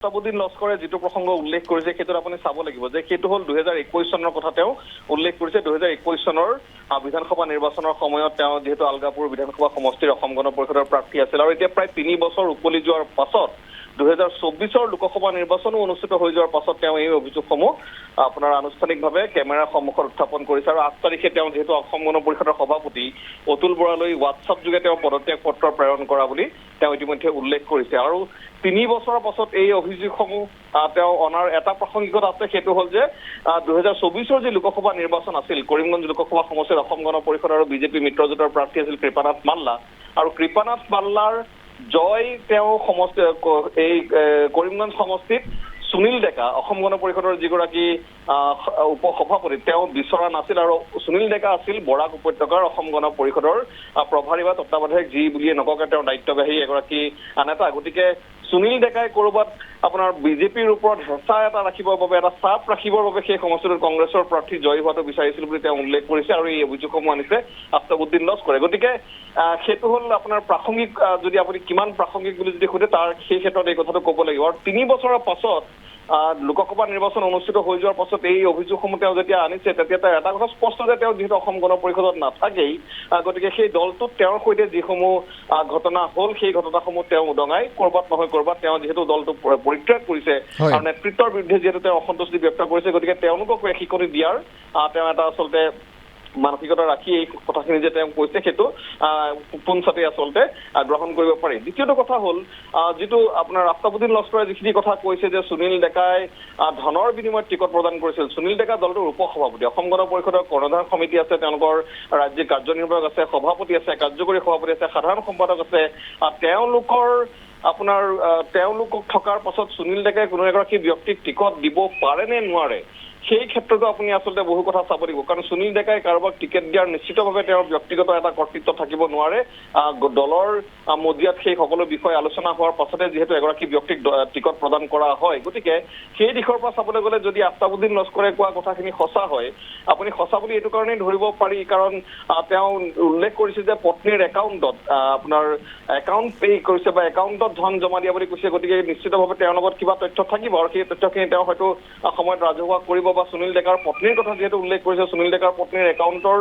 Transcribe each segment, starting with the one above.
আফতাবুদ্দিন লস্কৰে যিটো প্ৰসংগ উল্লেখ কৰিছে সেইটো আপুনি চাব লাগিব যে সেইটো হ'ল 2021 চনৰ কথা তেওঁ উল্লেখ কৰিছে 2021 চনৰ বিধানসভা নিৰ্বাচনৰ সময়ত তেওঁ যেহেতু আলগাপুৰ বিধানসভা সমষ্টিৰ অসম গণ পৰিষদৰ প্ৰাৰ্থী আছিল আৰু এতিয়া প্ৰায় 3 বছৰ উকলি যোৱাৰ পাছত 2024 লোকসভা নিৰ্বাচনো অনুষ্ঠিত হৈ যোৱাৰ পাছত তেওঁ এই অভিযোগসমূহ আপোনাৰ আনুষ্ঠানিকভাৱে কেমেৰাৰ সন্মুখত উত্থাপন কৰিছে আৰু 8 তাৰিখে তেওঁ যেহেতু অসম গণ পৰিষদৰ সভাপতি অতুল বৰালৈ হোৱাটছআপ যোগে তেওঁ পদত্যাগ পত্ৰ প্ৰেৰণ কৰা বুলি তেওঁ ইতিমধ্যে উল্লেখ কৰিছে আৰু 3 বছৰৰ পাছত এই অভিযোগসমূহ তেওঁ অনাৰ এটা প্ৰাসংগিকতা আছে সেইটো হ'ল যে 2024 যি লোকসভা নিৰ্বাচন আছিল কৰিমগঞ্জ লোকসভা সমষ্টিৰ অসম গণ পৰিষদ আৰু বিজেপি মিত্ৰজোঁটৰ প্ৰাৰ্থী আছিল কৃপানাথ মাল্লা আৰু কৃপানাথ মাল্লাৰ জয় তেওঁ সমষ্টি এই কৰিমগঞ্জ সমষ্টিত সুনীল ডেকা অসম গণ পৰিষদৰ যিগৰাকী উপসভাপতি তেওঁ বিচৰা নাছিল আৰু সুনীল ডেকা আছিল বৰাক উপত্যকাৰ অসম গণ পৰিষদৰ প্ৰভাৰী বা তত্ত্বাৱধায়ক যি বুলিয়ে নককে তেওঁৰ দায়িত্ববাহী এগৰাকী নেতা গতিকে সুনীল ডেকাই কৰবাত আপোনাৰ বিজেপিৰ ওপৰত হেঁচা এটা ৰাখিবৰ বাবে এটা চাপ ৰাখিবৰ বাবে সেই সমষ্টিটোত কংগ্ৰেছৰ প্ৰাৰ্থী জয়ী হোৱাটো বিচাৰিছিল বুলি তেওঁ উল্লেখ কৰিছে আৰু এই অভিযোগসমূহ আনিছে আফতাবুদ্দিন লস্কৰে গতিকে সেইটো হ'ল আপোনাৰ প্ৰাসংগিক যদি আপুনি কিমান প্ৰাসংগিক বুলি যদি সোধে তাৰ সেই ক্ষেত্ৰত এই কথাটো ক'ব লাগিব আৰু 3 বছৰৰ পাছত লোকসভা নিৰ্বাচন অনুষ্ঠিত হৈ যোৱাৰ পাছত এই অভিযোগসমূহ তেওঁ যেতিয়া আনিছে তেতিয়া এটা কথা স্পষ্ট যে তেওঁ যিহেতু অসম গণ পৰিষদত নাথাকেই গতিকে সেই দলটোত তেওঁৰ সৈতে যিসমূহ ঘটনা হ'ল সেই ঘটনাসমূহ তেওঁ উদঙাই কৰবাত নহয় কৰবাত তেওঁ যিহেতু দলটো পৰিত্যাগ কৰিছে আৰু নেতৃত্বৰ বিৰুদ্ধে যিহেতু তেওঁ অসন্তুষ্টি ব্যক্ত কৰিছে গতিকে তেওঁলোকক শিকনি দিয়াৰ তেওঁ এটা আচলতে মানসিকতা ৰাখি এই কথাখিনি যে তেওঁ কৈছে সেইটো পোনছাতে আচলতে গ্ৰহণ কৰিব পাৰি দ্বিতীয়টো কথা হ'ল যিটো আপোনাৰ আফতাবুদ্দিন লস্কৰে যিখিনি কথা কৈছে যে সুনীল ডেকাই ধনৰ বিনিময়ত টিকট প্ৰদান কৰিছিল সুনীল ডেকা দলটোৰ উপসভাপতি অসম গণ পৰিষদৰ কৰ্ণধাৰ সমিতি আছে তেওঁলোকৰ ৰাজ্যিক কাৰ্যনিৰ্বাহক আছে সভাপতি আছে কাৰ্যকৰী সভাপতি আছে সাধাৰণ সম্পাদক আছে তেওঁলোকক থকাৰ পাছত সুনীল ডেকাই কোনো এগৰাকী ব্যক্তিক টিকট দিব পাৰে নে নোৱাৰে সেই ক্ষেত্ৰতো আপুনি আচলতে বহু কথা চাব লাগিব কাৰণ সুনীল ডেকাই কাৰোবাক টিকেট দিয়াৰ নিশ্চিতভাৱে তেওঁৰ ব্যক্তিগত এটা কৰ্তৃত্ব থাকিব নোৱাৰে দলৰ মজিয়াত সেই সকলো বিষয় আলোচনা হোৱাৰ পাছতে যিহেতু এগৰাকী ব্যক্তিক টিকট প্ৰদান কৰা হয় গতিকে সেই দিশৰ পৰা চাবলৈ গ'লে যদি আফতাবুদ্দিন লস্কৰে কোৱা কথাখিনি সঁচা হয় আপুনি সঁচা বুলি এইটো কাৰণেই ধৰিব পাৰি কাৰণ তেওঁ উল্লেখ কৰিছে যে পত্নীৰ একাউণ্টত আপোনাৰ একাউণ্ট পে কৰিছে বা একাউণ্টত ধন জমা দিয়া বুলি কৈছে গতিকে নিশ্চিতভাৱে তেওঁৰ লগত কিবা তথ্য থাকিব আৰু সেই তথ্যখিনি তেওঁ হয়তো সময়ত ৰাজহুৱা কৰিব বা সুনীল ডেকাৰ পত্নীৰ কথা যিহেতু উল্লেখ কৰিছে সুনীল ডেকাৰ পত্নীৰ একাউণ্টৰ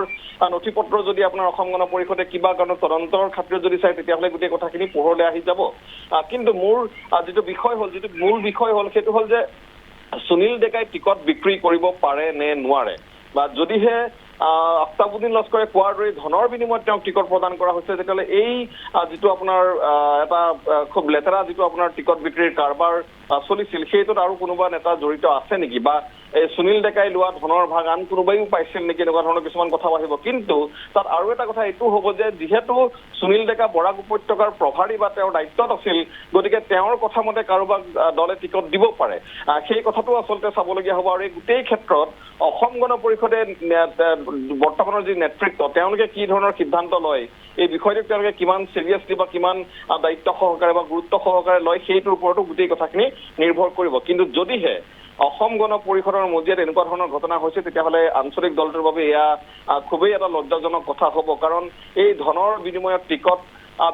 নথি পত্ৰ যদি আপোনাৰ অসম গণ পৰিষদে কিবা কাৰণত তদন্তৰ খাতিৰত যদি চাই তেতিয়াহ'লে গোটেই কথাখিনি পোহৰলৈ আহি যাব কিন্তু মোৰ যিটো মূল বিষয় হ'ল সেইটো হ'ল যে সুনীল ডেকাই টিকট বিক্ৰী কৰিব পাৰে নে নোৱাৰে বা যদিহে আফতাবুদ্দিন লস্কৰে কোৱাৰ দৰে ধনৰ বিনিময়ত তেওঁক টিকট প্ৰদান কৰা হৈছে তেতিয়াহ'লে এই যিটো আপোনাৰ এটা খুব লেতেৰা যিটো আপোনাৰ টিকট বিক্ৰীৰ কাৰবাৰ চলিছিল সেইটোত আৰু কোনোবা নেতা জড়িত আছে নেকি বা এই সুনীল ডেকাই লোৱা ধনৰ ভাগ আন কোনোবাইও পাইছিল নেকি এনেকুৱা ধৰণৰ কিছুমান কথা আহিব কিন্তু তাত আৰু এটা কথা এইটো হ'ব যে যিহেতু সুনীল ডেকা বৰাক উপত্যকাৰ প্ৰভাৰী বা তেওঁৰ দায়িত্বত আছিল গতিকে তেওঁৰ কথা মতে কাৰোবাক দলে টিকট দিব পাৰে সেই কথাটো আচলতে চাবলগীয়া হ'ব আৰু এই গোটেই ক্ষেত্ৰত অসম গণ পৰিষদে বৰ্তমানৰ যি নেতৃত্ব তেওঁলোকে কি ধৰণৰ সিদ্ধান্ত লয় এই বিষয়টোক তেওঁলোকে কিমান চিৰিয়াছলি বা কিমান দায়িত্ব সহকাৰে বা গুৰুত্ব সহকাৰে লয় সেইটোৰ ওপৰতো গোটেই কথাখিনি নিৰ্ভৰ কৰিব কিন্তু যদিহে অসম গণ পৰিষদৰ মজিয়াত এনেকুৱা ধৰণৰ ঘটনা হৈছে তেতিয়াহ'লে আঞ্চলিক দলটোৰ বাবে এয়া খুবেই এটা লজ্জাজনক কথা হ'ব কাৰণ এই ধনৰ বিনিময়ত টিকট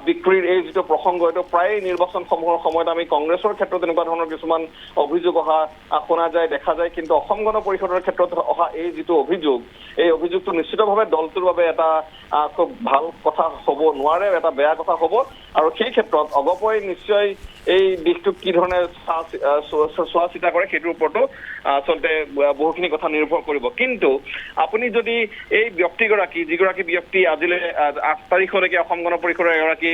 বিক্ৰীৰ এই যিটো প্ৰসংগ এইটো প্ৰায় নিৰ্বাচনসমূহৰ সময়ত আমি কংগ্ৰেছৰ ক্ষেত্ৰত এনেকুৱা ধৰণৰ কিছুমান অভিযোগ অহা শুনা যায় দেখা যায় কিন্তু অসম গণ পৰিষদৰ ক্ষেত্ৰত অহা এই যিটো অভিযোগ এই অভিযোগটো নিশ্চিতভাৱে দলটোৰ বাবে এটা খুব ভাল কথা হ'ব নোৱাৰে এটা বেয়া কথা হ'ব আৰু সেই ক্ষেত্ৰত অগপই নিশ্চয় এই দিশটোক কি ধৰণে চোৱা চিতা কৰে সেইটোৰ ওপৰতো আচলতে বহুখিনি কথা নিৰ্ভৰ কৰিব কিন্তু আপুনি যদি এই ব্যক্তিগৰাকী যিগৰাকী ব্যক্তি আজিলৈ 8 তাৰিখলৈকে অসম গণ পৰিষদৰ এগৰাকী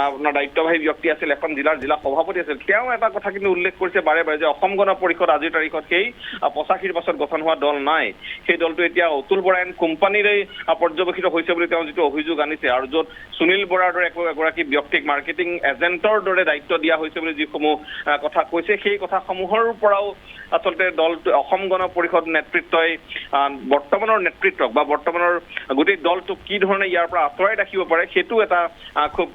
আপোনাৰ দায়িত্ববাহী ব্যক্তি আছিল এখন জিলা সভাপতি আছিল তেওঁ এটা কথা কিন্তু উল্লেখ কৰিছে বাৰে বাৰে যে অসম গণ পৰিষদ আজিৰ তাৰিখত সেই 85ৰ পাছত গঠন হোৱা দল নাই সেই দলটো এতিয়া অতুল বৰা এণ্ড কোম্পানীৰে পৰ্যবেক্ষিত হৈছে বুলি তেওঁ যিটো অভিযোগ আনিছে আৰু য'ত সুনীল বৰাৰ দৰে এগৰাকী ব্যক্তিক মাৰ্কেটিং এজেণ্টৰ দৰে দায়িত্ব দিয়া হৈছে বুলি যিসমূহ কথা কৈছে সেই কথাসমূহৰ পৰাও আচলতে দলটো অসম গণ পৰিষদ নেতৃত্বই বৰ্তমানৰ নেতৃত্বক বা বৰ্তমানৰ গোটেই দলটোক কি ধৰণে ইয়াৰ পৰা আঁতৰাই ৰাখিব পাৰে সেইটো এটা খুব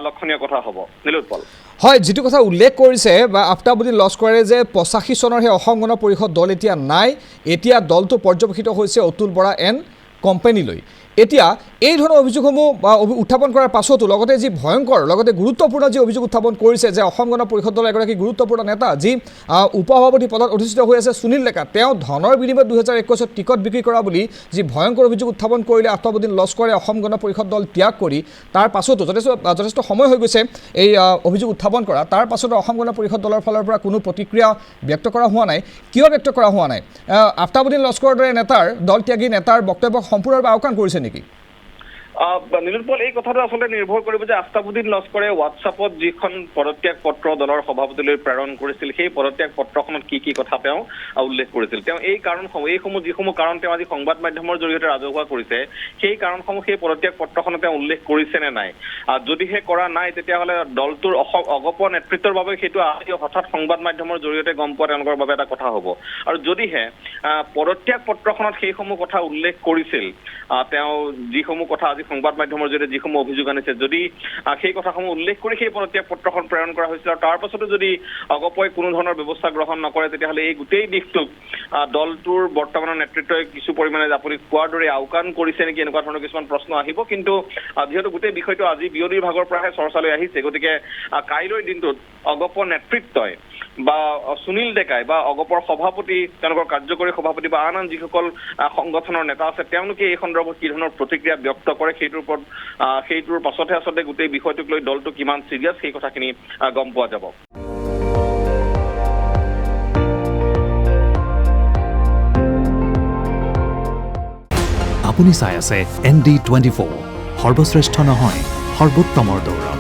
লক্ষণীয় কথা হ'ব নীলোৎপল হয় যেটো কথা উল্লেখ কৰিছে বা আফতাবুদ্দিন লস্কৰে যে 85 চনৰ হে অসম গণ পৰিষদ দল এতিয়া নাই এতিয়া দলটো পৰ্যবেক্ষিত হৈছে অতুল বৰা এণ্ড কোম্পানীলৈ এতিয়া এই ধৰণৰ অভিযোগসমূহ উত্থাপন কৰাৰ পাছতো লগতে যি ভয়ংকৰ লগতে গুৰুত্বপূৰ্ণ যি অভিযোগ উত্থাপন কৰিছে যে অসম গণ পৰিষদ দলৰ এগৰাকী গুৰুত্বপূৰ্ণ নেতা যি উপসভাপতি পদত অধিষ্ঠিত হৈ আছে সুনীল ডেকা, তেওঁ ধনৰ বিনিময়ত 2021 টিকট বিক্ৰী কৰা বুলি যি ভয়ংকৰ অভিযোগ উত্থাপন কৰিলে আফতাবুদ্দিন লস্কৰে অসম গণ পৰিষদ দল ত্যাগ কৰি তাৰ পাছতো যথেষ্ট সময় হৈ গৈছে এই অভিযোগ উত্থাপন কৰা, তাৰ পাছতো অসম গণ পৰিষদ দলৰ ফালৰ পৰা কোনো প্ৰতিক্ৰিয়া ব্যক্ত কৰা হোৱা নাই। কিয় ব্যক্ত কৰা হোৱা নাই? আফতাবুদ্দিন লস্কৰৰ দৰে নেতাৰ দল ত্যাগী নেতাৰ বক্তব্যক সম্পূৰ্ণভাৱে আওকাণ কৰিছে নেকি? নীলোৎপল, এই কথাটো আচলতে নিৰ্ভৰ কৰিব যে আফতাবুদ্দিন লস্কৰে হোৱাটছআপত যিখন পদত্যাগ পত্ৰ দলৰ সভাপতিলৈ প্ৰেৰণ কৰিছিল সেই পদত্যাগ পত্ৰখনত কি কি কথা তেওঁ উল্লেখ কৰিছিল। তেওঁ যিসমূহ কাৰণ তেওঁ আজি সংবাদ মাধ্যমৰ জৰিয়তে ৰাজহুৱা কৰিছে সেই কাৰণসমূহ সেই পদত্যাগ পত্ৰখনত তেওঁ উল্লেখ কৰিছে নে নাই? যদিহে কৰা নাই তেতিয়াহ'লে দলটোৰ অগপ নেতৃত্বৰ বাবে সেইটো আজি হঠাৎ সংবাদ মাধ্যমৰ জৰিয়তে গম পোৱা তেওঁলোকৰ বাবে এটা কথা হ'ব। আৰু যদিহে পদত্যাগ পত্ৰখনত সেইসমূহ কথা উল্লেখ কৰিছিল, তেওঁ যিসমূহ কথা আজি সংবাদ মাধ্যমৰ জৰিয়তে যিসমূহ অভিযোগ আনিছে, যদি সেই কথাসমূহ উল্লেখ কৰি সেই পদত্যাগ পত্ৰখন প্ৰেৰণ কৰা হৈছিল আৰু তাৰ পাছতো যদি অগপই কোনো ধৰণৰ ব্যৱস্থা গ্ৰহণ নকৰে তেতিয়াহ'লে এই গোটেই দিশটোক দলটোৰ বৰ্তমানৰ নেতৃত্বই কিছু পৰিমাণে আপুনি কোৱাৰ দৰে আওকাণ কৰিছে নেকি, এনেকুৱা ধৰণৰ কিছুমান প্ৰশ্ন আহিব। কিন্তু যিহেতু গোটেই বিষয়টো আজি বিয়লিৰ ভাগৰ পৰাহে চৰ্চালৈ আহিছে, গতিকে কাইলৈৰ দিনটোত অগপ নেতৃত্বই বা সুনীল ডেকাই বা অগপৰ সভাপতি, তেওঁলোকৰ কাৰ্যকৰী সভাপতি বা আন যিসকল সংগঠনৰ নেতা আছে তেওঁলোকে এই সন্দৰ্ভত কি ধৰণৰ প্ৰতিক্ৰিয়া ব্যক্ত কৰে সেইটোৰ পাছতহে আচলতে গোটেই বিষয়টোক লৈ দলটো কিমান চিৰিয়াছ সেই কথাখিনি গম পোৱা যাব। আপুনি চাই আছে ND24, সৰ্বশ্ৰেষ্ঠ নহয় সৰ্বোত্তমৰ দৌৰ।